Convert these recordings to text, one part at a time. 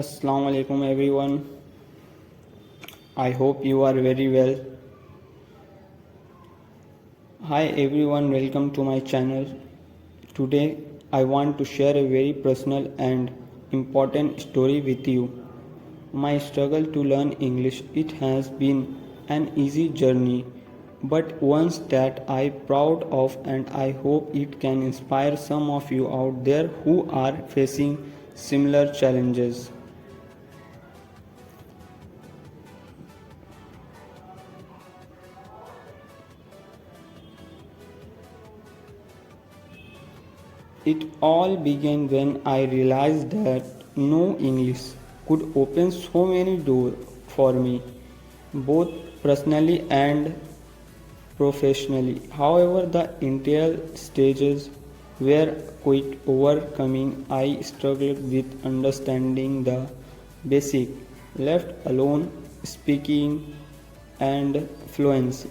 Assalamu alaikum everyone. I hope you are very well. Hi everyone, welcome to my channel. Today I want to share a very personal and important story with you. My struggle to learn English, it has been an easy journey, but one that I proud of, and I hope it can inspire some of you out there who are facing similar challenges. It all began when I realized that no English could open so many doors for me, both personally and professionally. However, the initial stages were quite overcoming. I struggled with understanding the basic, left alone speaking and fluency.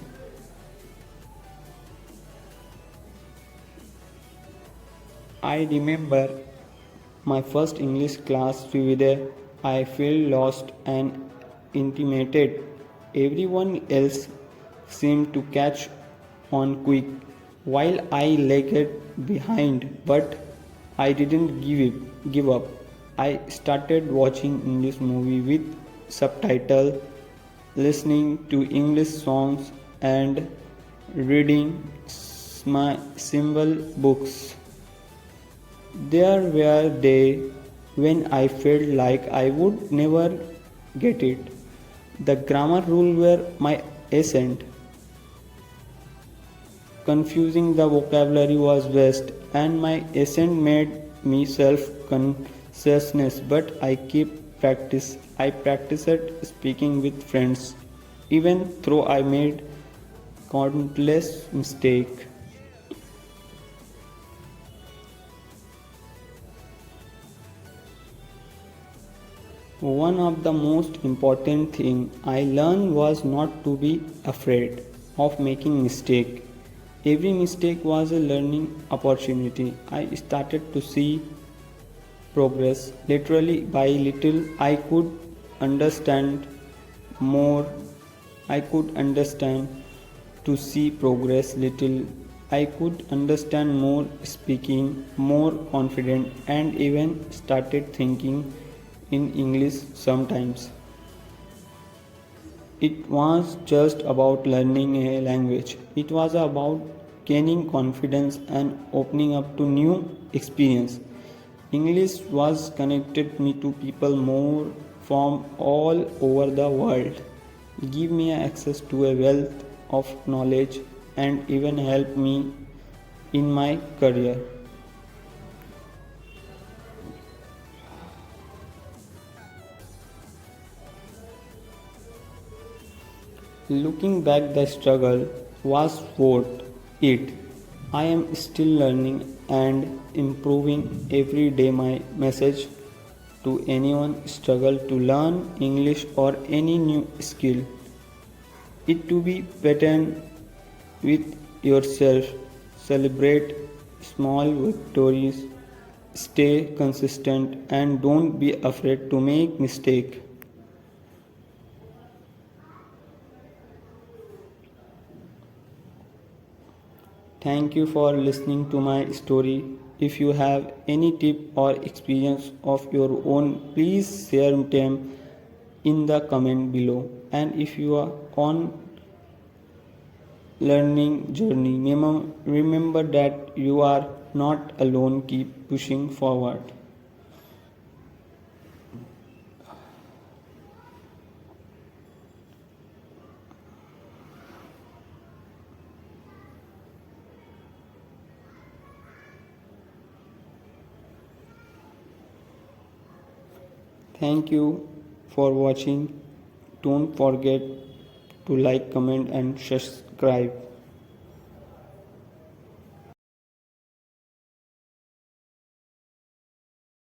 I remember my first English class vividly. I felt lost and intimidated. Everyone else seemed to catch on quick, while I lagged behind. But I didn't give up. I started watching English movie with subtitle, listening to English songs, and reading my symbol books. There were days when I felt like I would never get it. The grammar rule were my accent. Confusing the vocabulary was best, and my accent made me self-consciousness. But I keep practice. I practiced speaking with friends, even though I made countless mistakes. One of the most important things I learned was not to be afraid of making mistake. Every mistake was a learning opportunity. I started to see progress literally by little. I could understand more. I could understand to see progress little. I could understand more speaking, more confident, and even started thinking in English sometimes. It was just about learning a language. It was about gaining confidence and opening up to new experience. English was connected me to people more from all over the world, give me access to a wealth of knowledge and even help me in my career. Looking back, the struggle was worth it. I am still learning and improving every day. My message to anyone struggle to learn English or any new skill it to be patient with yourself, celebrate small victories, stay consistent and don't be afraid to make mistake. Thank you for listening to my story. If you have any tip or experience of your own, please share them in the comment below. And if you are on learning journey, remember that you are not alone. Keep pushing forward. Thank you for watching. Don't forget to like, comment and subscribe.